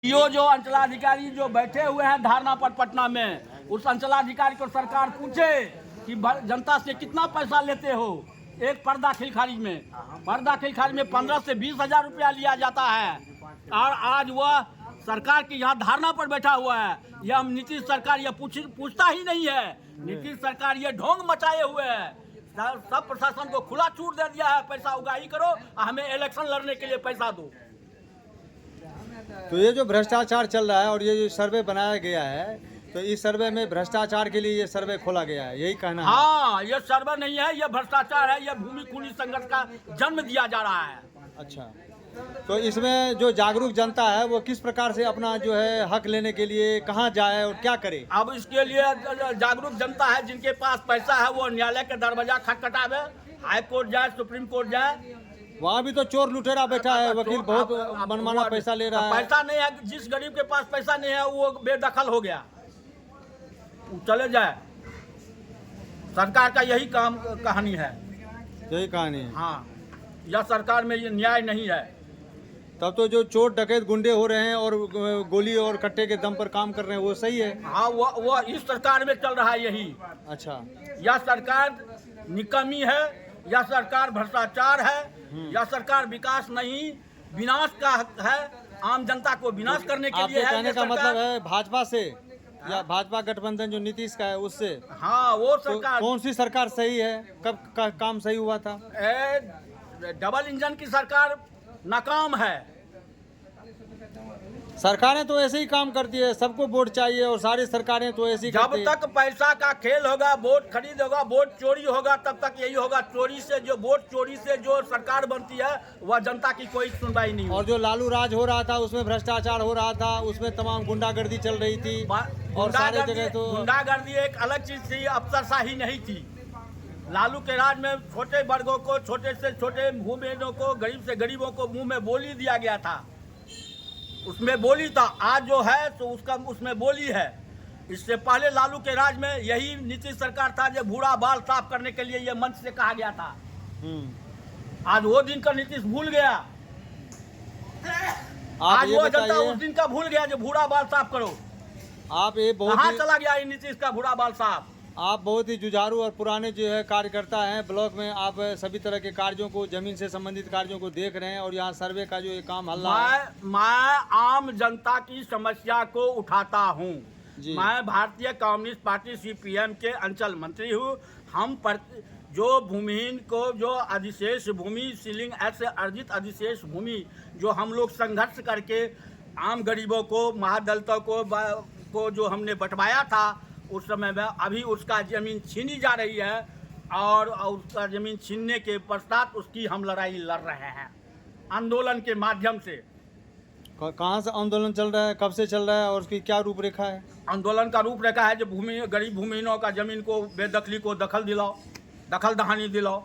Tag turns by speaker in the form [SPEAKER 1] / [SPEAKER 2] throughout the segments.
[SPEAKER 1] यो जो अंचलाधिकारी जो बैठे हुए हैं धारणा पर पटना में, उस अंचलाधिकारी को सरकार पूछे कि जनता से कितना पैसा लेते हो। एक पर्दा खिलखारी में 15 से 20 हजार रुपया लिया जाता है, और आज वह सरकार की यहाँ धारणा पर बैठा हुआ है। यह हम नीतीश सरकार यह पूछता ही नहीं है। नीतीश सरकार ये ढोंग मचाए हुए है। सब प्रशासन को खुला छूट दे दिया है, पैसा उगाही करो, हमें इलेक्शन लड़ने के लिए पैसा दो।
[SPEAKER 2] तो ये जो भ्रष्टाचार चल रहा है और ये जो सर्वे बनाया गया है, तो इस सर्वे में भ्रष्टाचार के लिए ये सर्वे खोला गया है, यही कहना है?
[SPEAKER 1] हाँ, ये सर्वे नहीं है, ये भ्रष्टाचार है। ये भूमि खूनी संघर्ष का जन्म दिया जा रहा है।
[SPEAKER 2] अच्छा, तो इसमें जो जागरूक जनता है वो किस प्रकार से अपना जो है हक लेने के लिए कहाँ जाए और क्या करे?
[SPEAKER 1] अब इसके लिए जागरूक जनता है, जिनके पास पैसा है वो न्यायालय के दरवाजा खटखटावे, हाई कोर्ट जाए, सुप्रीम कोर्ट जाए।
[SPEAKER 2] वहाँ भी तो चोर लुटेरा बैठा है, वकील बहुत मनमाना पैसा ले रहा है।
[SPEAKER 1] पैसा नहीं है, जिस गरीब के पास पैसा नहीं है वो बेदखल हो गया, चले जाए। सरकार का यही कहानी है।
[SPEAKER 2] यही कहानी है।
[SPEAKER 1] हाँ, यह सरकार में ये न्याय नहीं है।
[SPEAKER 2] तब तो जो चोर डकैत गुंडे हो रहे हैं और गोली और कट्टे के दम पर काम कर रहे हैं वो सही है?
[SPEAKER 1] हाँ, वो इस सरकार में चल रहा है यही।
[SPEAKER 2] अच्छा,
[SPEAKER 1] यह सरकार निकम्मी है, यह सरकार भ्रष्टाचार है, यह सरकार विकास नहीं विनाश का है। आम जनता को विनाश करने के लिए है।
[SPEAKER 2] कहने का मतलब है भाजपा से या भाजपा गठबंधन जो नीतीश का है उससे?
[SPEAKER 1] हाँ, वो सरकार।
[SPEAKER 2] तो कौन सी सरकार सही है? कब का काम सही हुआ था?
[SPEAKER 1] डबल इंजन की सरकार नाकाम है।
[SPEAKER 2] सरकारें तो ऐसे ही काम करती है, सबको वोट चाहिए और सारी सरकारें तो ऐसी
[SPEAKER 1] जब तक पैसा का खेल होगा, वोट खरीद होगा, वोट चोरी होगा, तब तक यही होगा। चोरी से जो वोट चोरी से जो सरकार बनती है वह जनता की कोई सुनवाई नहीं।
[SPEAKER 2] और जो लालू राज हो रहा था उसमें भ्रष्टाचार हो रहा था, उसमें तमाम गुंडागर्दी चल रही थी और सारे जगह तो
[SPEAKER 1] गुंडागर्दी एक अलग चीज थी, अफसरशाही नहीं थी। लालू के राज में छोटे वर्गों को, छोटे से छोटे भूमिहीनों को, गरीब से गरीबों को मुंह में बोली दिया गया था। उसमें बोली था, आज जो है तो उसका उसमें बोली है। इससे पहले लालू के राज में यही नीतीश सरकार था जो भूरा बाल साफ करने के लिए ये मंच से कहा गया था। आज वो दिन का नीतीश भूल गया। आज वो जनता उस दिन का भूल गया जो भूरा बाल साफ करो।
[SPEAKER 2] आप ये
[SPEAKER 1] कहाँ चला गया ये नीतीश का भूरा बाल साफ?
[SPEAKER 2] आप बहुत ही जुझारू और पुराने जो है कार्यकर्ता हैं। ब्लॉक में आप सभी तरह के कार्यों को, जमीन से संबंधित कार्यों को देख रहे हैं और यहाँ सर्वे का जो ये काम हल्ला है।
[SPEAKER 1] मैं आम जनता की समस्या को उठाता हूँ। मैं भारतीय कम्युनिस्ट पार्टी CPM के अंचल मंत्री हूँ। हम जो भूमिहीन को जो अधिशेष भूमि, सीलिंग एक्ट से अर्जित अधिशेष भूमि जो हम लोग संघर्ष करके आम गरीबों को, महादलितों को जो हमने बंटवाया था, उस समय में अभी उसका जमीन छीनी जा रही है और उसका जमीन छीनने के पश्चात उसकी हम लड़ाई लड़ रहे हैं आंदोलन के माध्यम से।
[SPEAKER 2] कहाँ से आंदोलन चल रहा है, कब से चल रहा है और उसकी क्या रूपरेखा है?
[SPEAKER 1] आंदोलन का रूपरेखा है जो गरीब भूमिहीनों का जमीन को बेदखली को दखल दिलाओ, दखल दहानी दिलाओ।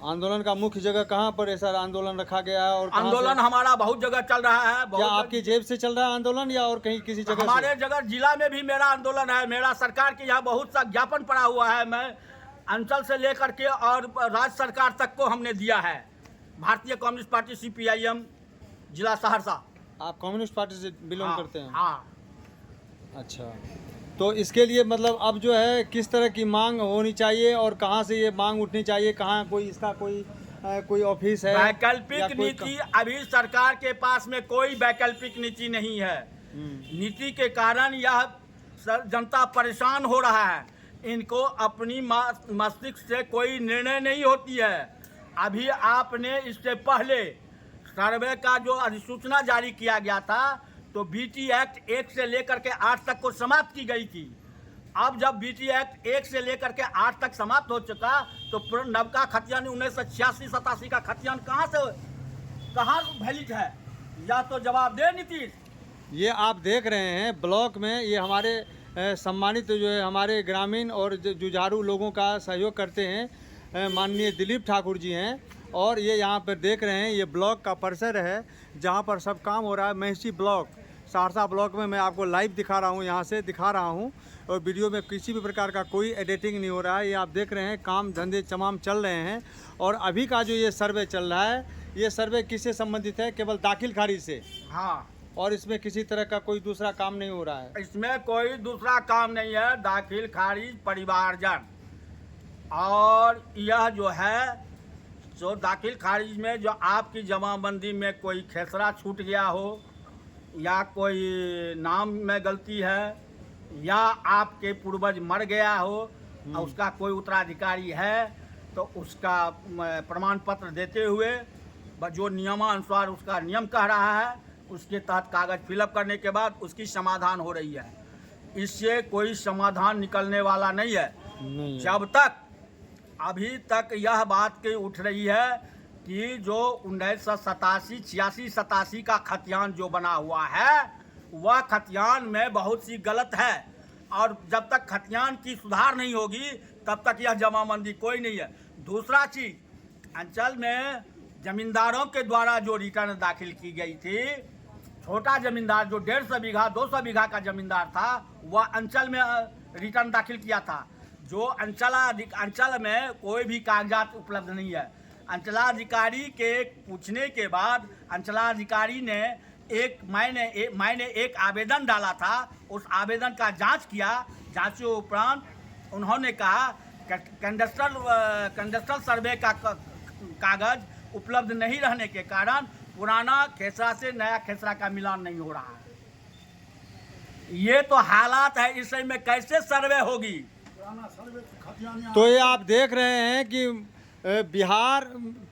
[SPEAKER 2] आंदोलन का मुख्य जगह कहाँ पर ऐसा आंदोलन रखा गया है? और
[SPEAKER 1] आंदोलन हमारा बहुत जगह चल रहा है।
[SPEAKER 2] क्या आपकी जेब से चल रहा है आंदोलन या और कहीं किसी जगह?
[SPEAKER 1] हमारे जगह जिला में भी मेरा आंदोलन है। मेरा सरकार के यहाँ बहुत सा ज्ञापन पड़ा हुआ है। मैं अंचल से लेकर के और राज्य सरकार तक को हमने दिया है। भारतीय कम्युनिस्ट पार्टी CPIM जिला सहरसा।
[SPEAKER 2] आप कम्युनिस्ट पार्टी से बिलोंग करते हैं?
[SPEAKER 1] हाँ।
[SPEAKER 2] अच्छा, तो इसके लिए मतलब अब जो है किस तरह की मांग होनी चाहिए और कहाँ से ये मांग उठनी चाहिए? कहाँ कोई इसका कोई ऑफिस है?
[SPEAKER 1] वैकल्पिक नीति अभी सरकार के पास में कोई वैकल्पिक नीति नहीं है। नीति के कारण यह जनता परेशान हो रहा है। इनको अपनी मस्तिष्क से कोई निर्णय नहीं होती है। अभी आपने इससे पहले सर्वे का जो अधिसूचना जारी किया गया था तो BT एक्ट 1 से लेकर के 8 तक को समाप्त की गई थी। अब जब BT एक्ट 1 से लेकर के 8 तक समाप्त हो चुका तो नवका खतियान 1986-87 का खतियान कहाँ वैलिड है? या तो जवाब दे नीतीश।
[SPEAKER 2] ये आप देख रहे हैं ब्लॉक में ये हमारे सम्मानित जो है हमारे ग्रामीण और जुझारू लोगों का सहयोग करते हैं माननीय दिलीप ठाकुर जी हैं। और ये यहाँ पर देख रहे हैं ये ब्लॉक का परिसर है जहाँ पर सब काम हो रहा है। महिषी ब्लॉक, सहरसा ब्लॉक में मैं आपको लाइव दिखा रहा हूँ, यहाँ से दिखा रहा हूँ और वीडियो में किसी भी प्रकार का कोई एडिटिंग नहीं हो रहा है। ये आप देख रहे हैं काम धंधे तमाम चल रहे हैं। और अभी का जो ये सर्वे चल रहा है ये सर्वे किससे संबंधित है? केवल दाखिल खारिज से।
[SPEAKER 1] हाँ,
[SPEAKER 2] और इसमें किसी तरह का कोई दूसरा काम नहीं हो रहा है?
[SPEAKER 1] इसमें कोई दूसरा काम नहीं है, दाखिल खारिज परिवारजन। और यह जो है जो दाखिल खारिज में जो आपकी जमाबंदी में कोई खेसरा छूट गया हो, या कोई नाम में गलती है, या आपके पूर्वज मर गया हो और उसका कोई उत्तराधिकारी है, तो उसका प्रमाण पत्र देते हुए जो नियमानुसार उसका नियम कह रहा है उसके तहत कागज़ फिलअप करने के बाद उसकी समाधान हो रही है। इससे कोई समाधान निकलने वाला नहीं है।
[SPEAKER 2] नहीं है।
[SPEAKER 1] जब तक अभी तक यह बात की उठ रही है कि जो 1987 का खतियान जो बना हुआ है वह खतियान में बहुत सी गलत है, और जब तक खतियान की सुधार नहीं होगी तब तक यह जमाबंदी कोई नहीं है। दूसरा चीज, अंचल में जमींदारों के द्वारा जो रिटर्न दाखिल की गई थी, छोटा जमींदार जो 150 बीघा 200 बीघा का जमींदार था वह अंचल में रिटर्न दाखिल किया था। जो अंचल में कोई भी कागजात उपलब्ध नहीं है। अंचलाधिकारी के पूछने के बाद अंचलाधिकारी ने मैंने एक आवेदन डाला था, उस आवेदन का जांच किया। जांच उपरांत उन्होंने कहा कंडस्ट्रल सर्वे का कागज उपलब्ध नहीं रहने के कारण पुराना खेसरा से नया खेसरा का मिलान नहीं हो रहा है। ये तो हालात है, इस में कैसे सर्वे होगी?
[SPEAKER 2] तो ये आप देख रहे हैं कि बिहार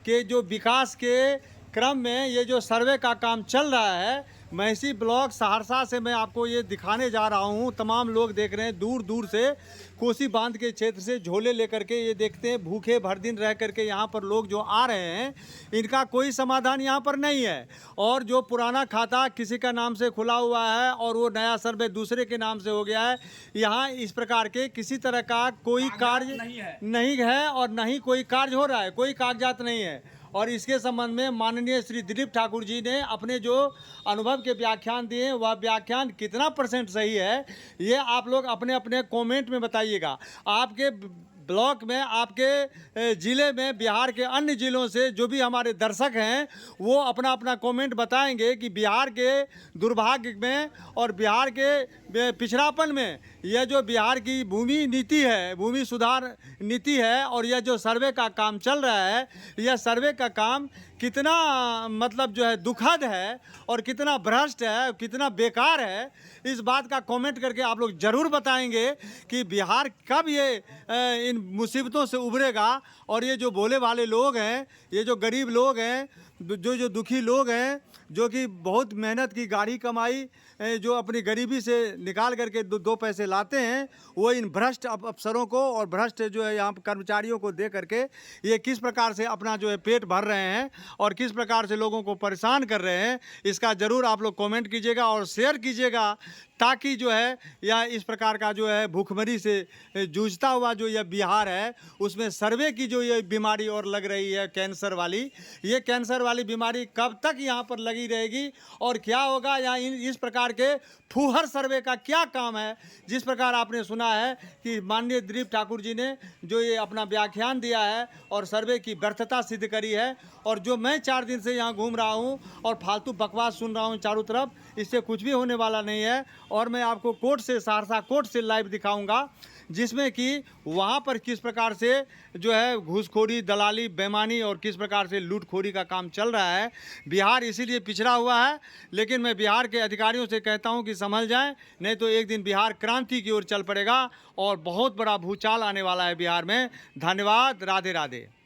[SPEAKER 2] के जो विकास के क्रम में ये जो सर्वे का काम चल रहा है, महिषी ब्लॉक सहरसा से मैं आपको ये दिखाने जा रहा हूँ। तमाम लोग देख रहे हैं दूर दूर से, कोसी बांध के क्षेत्र से झोले लेकर के ये देखते हैं, भूखे भर दिन रह करके यहाँ पर लोग जो आ रहे हैं, इनका कोई समाधान यहाँ पर नहीं है। और जो पुराना खाता किसी का नाम से खुला हुआ है और वो नया सर्वे दूसरे के नाम से हो गया है, यहाँ इस प्रकार के किसी तरह का कोई कार्य नहीं है और न ही कोई कार्य हो रहा है, कोई कागजात नहीं है। और इसके संबंध में माननीय श्री दिलीप ठाकुर जी ने अपने जो अनुभव के व्याख्यान दिए, वह व्याख्यान कितना % सही है, ये आप लोग अपने अपने कमेंट में बताइएगा। आपके ब्लॉक में, आपके ज़िले में, बिहार के अन्य ज़िलों से जो भी हमारे दर्शक हैं वो अपना अपना कमेंट बताएंगे कि बिहार के दुर्भाग्य में और बिहार के पिछड़ापन में यह जो बिहार की भूमि नीति है, भूमि सुधार नीति है, और यह जो सर्वे का काम चल रहा है, यह सर्वे का काम कितना मतलब जो है दुखद है और कितना भ्रष्ट है, कितना बेकार है। इस बात का कमेंट करके आप लोग ज़रूर बताएंगे कि बिहार कब ये इन मुसीबतों से उभरेगा। और ये जो भोले वाले लोग हैं, ये जो गरीब लोग हैं, जो दुखी लोग हैं, जो कि बहुत मेहनत की गाड़ी कमाई जो अपनी गरीबी से निकाल करके दो पैसे लाते हैं, वो इन भ्रष्ट अफसरों को और भ्रष्ट जो है यहाँ कर्मचारियों को दे करके ये किस प्रकार से अपना जो है पेट भर रहे हैं और किस प्रकार से लोगों को परेशान कर रहे हैं, इसका ज़रूर आप लोग कमेंट कीजिएगा और शेयर कीजिएगा, ताकि जो है या इस प्रकार का जो है भूखमरी से जूझता हुआ जो यह बिहार है, उसमें सर्वे की जो ये बीमारी और लग रही है कैंसर वाली, ये कैंसर वाली बीमारी कब तक यहाँ पर लगी रहेगी और क्या होगा? या इस प्रकार के फूहर सर्वे का क्या काम है? जिस प्रकार आपने सुना है कि माननीय दिलीप ठाकुर जी ने जो ये अपना व्याख्यान दिया है और सर्वे की व्यर्थता सिद्ध करी है, और जो मैं 4 दिन से यहाँ घूम रहा हूँ और फालतू बकवास सुन रहा हूँ चारों तरफ, इससे कुछ भी होने वाला नहीं है। और मैं आपको कोर्ट से, सहरसा कोर्ट से लाइव दिखाऊंगा, जिसमें कि वहाँ पर किस प्रकार से जो है घूसखोरी, दलाली, बेईमानी और किस प्रकार से लूटखोरी का काम चल रहा है। बिहार इसीलिए पिछड़ा हुआ है, लेकिन मैं बिहार के अधिकारियों से कहता हूं कि संभल जाएं, नहीं तो एक दिन बिहार क्रांति की ओर चल पड़ेगा और बहुत बड़ा भूचाल आने वाला है बिहार में। धन्यवाद। राधे राधे।